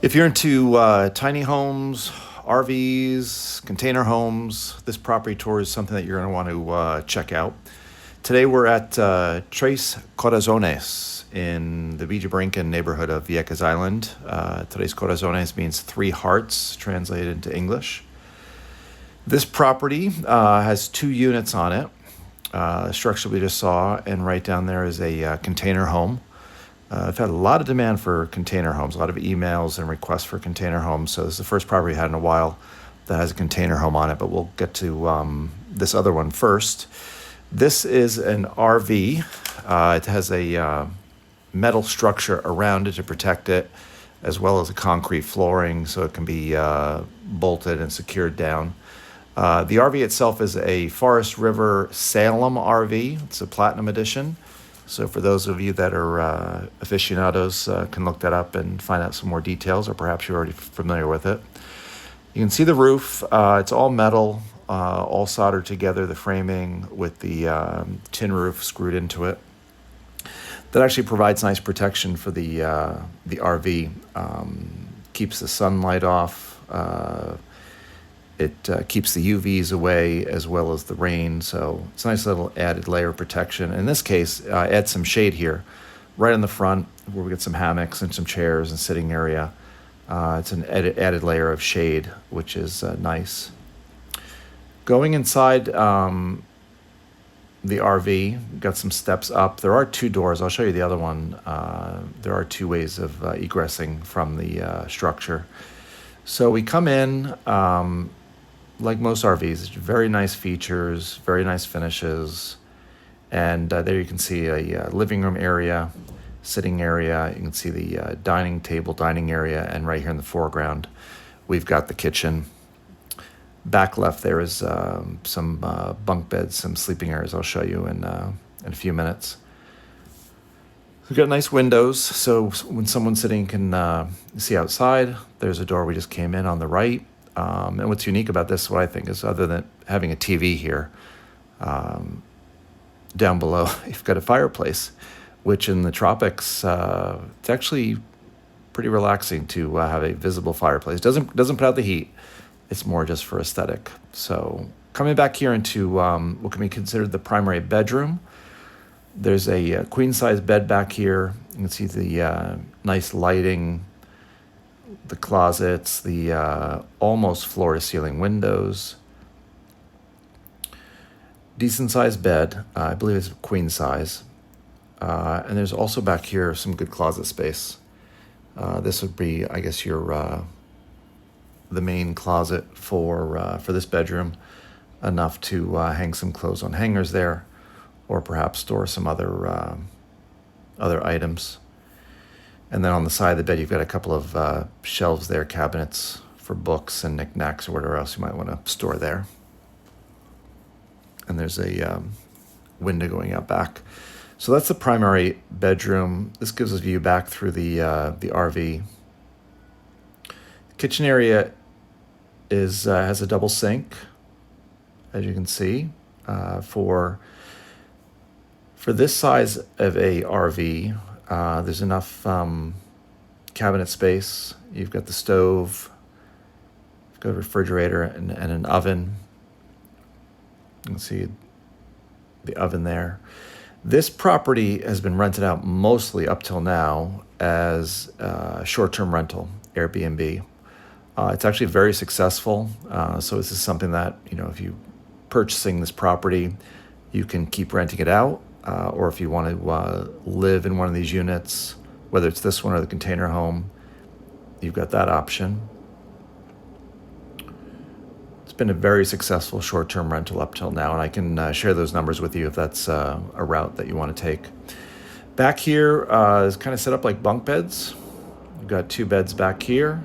If you're into tiny homes, RVs, container homes, this property tour is something that you're going to want to check out. Today we're at Tres Corazones in the Villa Borinquen neighborhood of Vieques Island. Tres Corazones means three hearts, translated into English. This property has 2 units on it. Structure we just saw, and right down there is a container home. I've had a lot of demand for container homes, a lot of emails and requests for container homes. So this is the first property we had in a while that has a container home on it, but we'll get to this other one first. This is an RV. It has a metal structure around it to protect it, as well as a concrete flooring so it can be bolted and secured down. The RV itself is a Forest River Salem RV. It's a Platinum Edition. So for those of you that are aficionados, can look that up and find out some more details, or perhaps you're already familiar with it. You can see the roof. It's all metal, all soldered together, the framing with the tin roof screwed into it. That actually provides nice protection for the RV. Keeps the sunlight off. It keeps the UVs away as well as the rain, so it's a nice little added layer of protection. In this case, add some shade here, right in the front where we get some hammocks and some chairs and sitting area. It's an added layer of shade, which is nice. Going inside the RV, got some steps up. There are 2 doors. I'll show you the other one. There are 2 ways of egressing from the structure. So we come in. Like most RVs, very nice features, very nice finishes. And there you can see a living room area, sitting area. You can see the dining table, dining area. And right here in the foreground, we've got the kitchen. Back left there is some bunk beds, some sleeping areas I'll show you in a few minutes. We've got nice windows, so when someone's sitting, you can see outside. There's a door we just came in on the right. And what's unique about this, what I think, is other than having a TV here, down below, you've got a fireplace, which in the tropics, it's actually pretty relaxing to have a visible fireplace. Doesn't put out the heat. It's more just for aesthetic. So coming back here into what can be considered the primary bedroom, there's a queen-size bed back here. You can see the nice lighting, the closets, the almost floor-to-ceiling windows. Decent-sized bed. I believe it's queen size. And there's also back here some good closet space. This would be, I guess, your the main closet for this bedroom. Enough to hang some clothes on hangers there, or perhaps store some other items. And then on the side of the bed, you've got a couple of shelves there, cabinets for books and knickknacks or whatever else you might want to store there. And there's a window going out back. So that's the primary bedroom. This gives us a view back through the RV. The kitchen area has a double sink, as you can see. For this size of a RV, there's enough cabinet space. You've got the stove, you've got a refrigerator and an oven. You can see the oven there. This property has been rented out mostly up till now as short-term rental, Airbnb. It's actually very successful. So this is something that, if you purchasing this property, you can keep renting it out. Or if you want to live in one of these units, whether it's this one or the container home, you've got that option. It's been a very successful short-term rental up till now, and I can share those numbers with you if that's a route that you want to take. Back here is kind of set up like bunk beds. You've got 2 beds back here.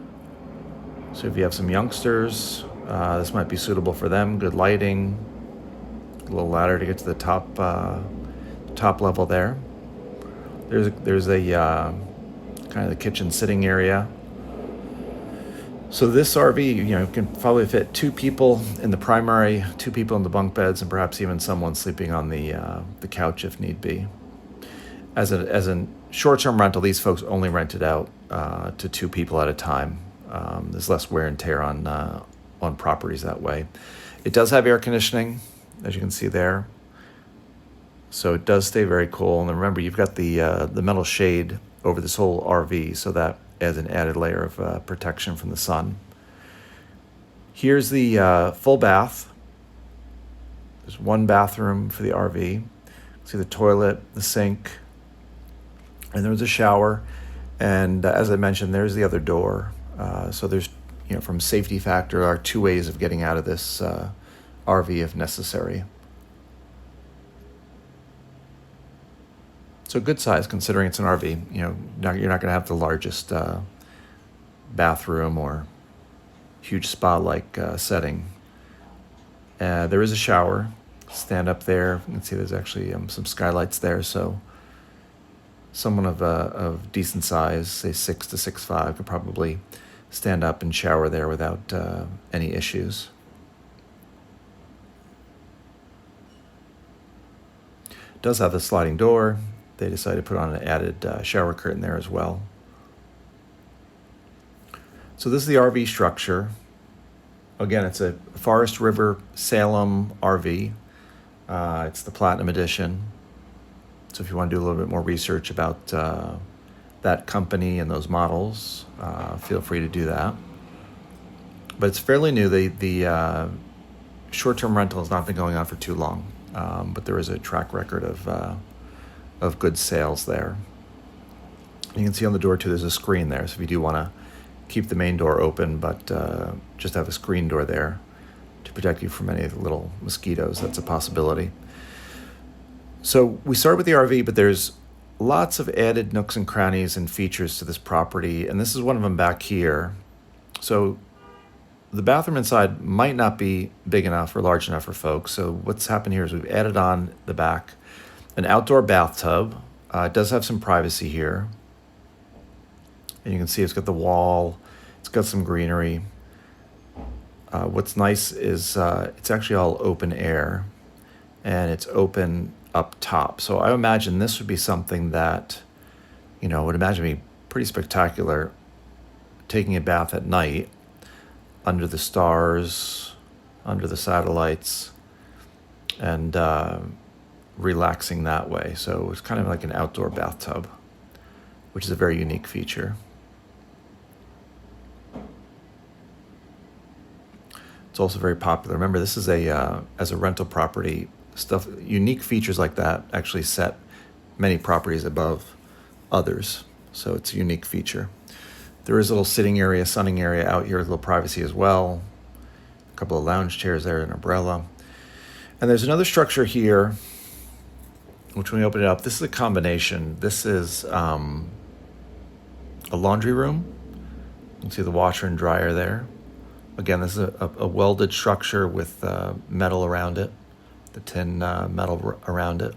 So if you have some youngsters, this might be suitable for them. Good lighting, a little ladder to get to the top level there. There's a kind of the kitchen sitting area. So this RV, can probably fit 2 people in the primary, 2 people in the bunk beds, and perhaps even someone sleeping on the couch if need be. As a short-term rental, these folks only rent it out to two people at a time. There's less wear and tear on properties that way. It does have air conditioning, as you can see there, so it does stay very cool. And remember, you've got the metal shade over this whole RV, so that adds an added layer of protection from the sun. Here's the full bath. There's one bathroom for the RV. See the toilet, the sink, and there's a shower. And as I mentioned, there's the other door. So there's, from safety factor, there are two ways of getting out of this RV if necessary. So good size considering it's an RV. You're not going to have the largest bathroom or huge spa-like setting. There is a shower. Stand up there. You can see there's actually some skylights there. So someone of decent size, say 6 to 6'5", could probably stand up and shower there without any issues. It does have the sliding door. They decided to put on an added shower curtain there as well. So this is the RV structure. Again, it's a Forest River Salem RV. It's the Platinum Edition. So if you want to do a little bit more research about that company and those models, feel free to do that. But it's fairly new. The short-term rental has not been going on for too long, but there is a track record of good sales there. You can see on the door too, there's a screen there. So if you do want to keep the main door open, but just have a screen door there to protect you from any of the little mosquitoes, that's a possibility. So we started with the RV, but there's lots of added nooks and crannies and features to this property, and this is one of them back here. So the bathroom inside might not be big enough or large enough for folks. So what's happened here is we've added on the back an outdoor bathtub. It does have some privacy here. And you can see it's got the wall. It's got some greenery. What's nice is it's actually all open air, and it's open up top. So I imagine this would be something that, would imagine be pretty spectacular, taking a bath at night under the stars, under the satellites, and relaxing that way. So it's kind of like an outdoor bathtub, which is a very unique feature. It's also very popular. Remember, this is as a rental property, unique features like that actually set many properties above others. So it's a unique feature. There is a little sitting area, sunning area out here with a little privacy as well. A couple of lounge chairs there, an umbrella. And there's another structure here, which when we open it up, this is a combination. This is a laundry room. You can see the washer and dryer there. Again, this is a welded structure with metal around it, the tin metal around it.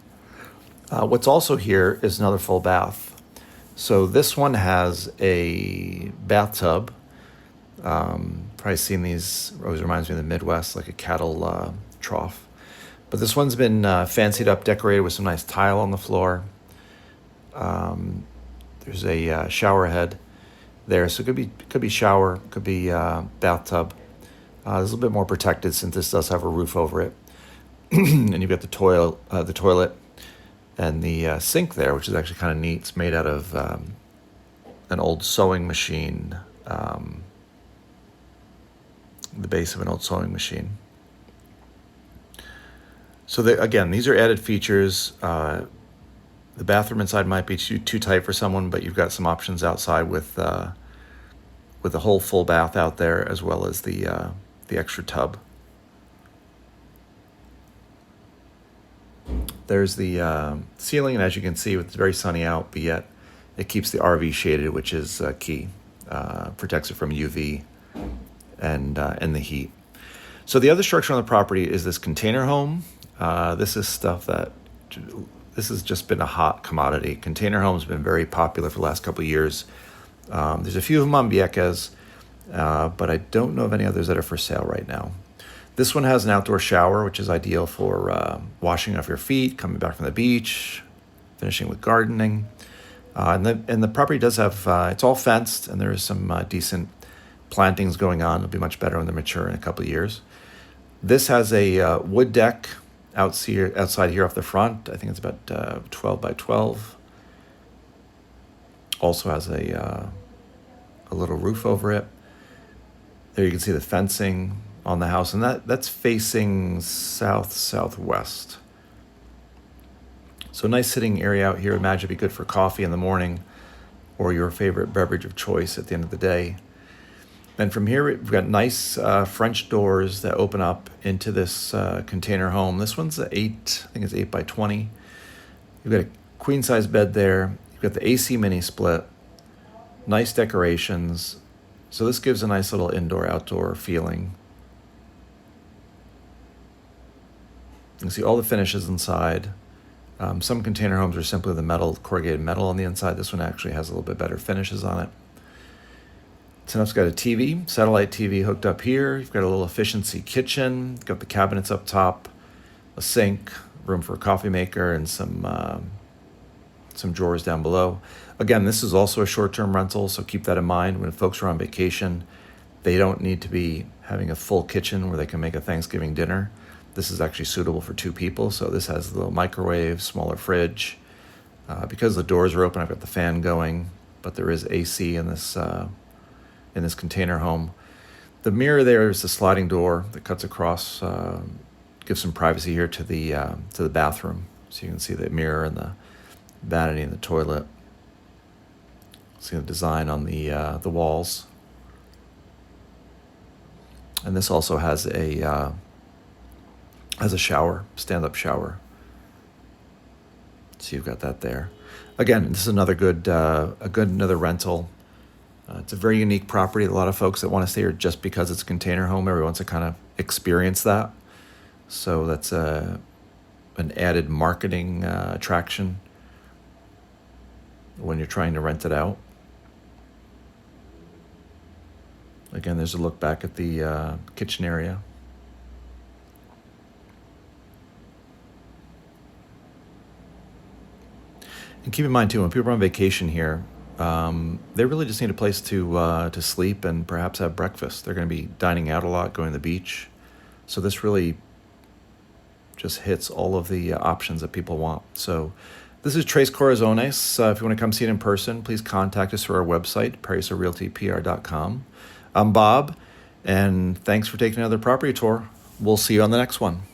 What's also here is another full bath. So this one has a bathtub. Probably seen these, always reminds me of the Midwest, like a cattle trough. But this one's been fancied up, decorated with some nice tile on the floor. There's a shower head there, so it could be shower, could be bathtub. It's a little bit more protected since this does have a roof over it. And you've got the toilet and the sink there, which is actually kind of neat. It's made out of an old sewing machine, the base of an old sewing machine. So again, these are added features. The bathroom inside might be too tight for someone, but you've got some options outside with a whole full bath out there, as well as the extra tub. There's the ceiling, and as you can see, it's very sunny out, but yet it keeps the RV shaded, which is key. Protects it from UV and the heat. So the other structure on the property is this container home. This is stuff that this has just been a hot commodity. Container homes have been very popular for the last couple of years. There's a few of them on Vieques, but I don't know of any others that are for sale right now. This one has an outdoor shower, which is ideal for washing off your feet, coming back from the beach, finishing with gardening. And the property does have, it's all fenced, and there is some decent plantings going on. It'll be much better when they're mature in a couple of years. This has a wood deck outside here off the front. I think it's about 12 by 12. Also has a little roof over it. There you can see the fencing on the house, and that's facing southwest. So nice sitting area out here. Imagine it'd be good for coffee in the morning or your favorite beverage of choice at the end of the day. And from here, we've got nice French doors that open up into this container home. This one's I think it's 8 by 20. You've got a queen size bed there. You've got the AC mini split. Nice decorations. So this gives a nice little indoor-outdoor feeling. You can see all the finishes inside. Some container homes are simply the corrugated metal on the inside. This one actually has a little bit better finishes on it. So now it's got a TV, satellite TV hooked up here. You've got a little efficiency kitchen. You've got the cabinets up top, a sink, room for a coffee maker, and some drawers down below. Again, this is also a short-term rental, so keep that in mind. When folks are on vacation, they don't need to be having a full kitchen where they can make a Thanksgiving dinner. This is actually suitable for 2 people, so this has a little microwave, smaller fridge. Because the doors are open, I've got the fan going, but there is AC in this container home. The mirror there is the sliding door that cuts across, gives some privacy here to the bathroom, so you can see the mirror and the vanity and the toilet. See the design on the walls, and this also has a shower, stand-up shower. So you've got that there. Again, this is another another rental. It's a very unique property. A lot of folks that want to stay here just because it's a container home, everyone wants to kind of experience that. So that's an added marketing attraction when you're trying to rent it out. Again, there's a look back at the kitchen area. And keep in mind, too, when people are on vacation here, they really just need a place to sleep and perhaps have breakfast. They're going to be dining out a lot, going to the beach. So this really just hits all of the options that people want. So this is Tres Corazones. If you want to come see it in person, please contact us through our website, ParaisoRealtyPR.com. I'm Bob, and thanks for taking another property tour. We'll see you on the next one.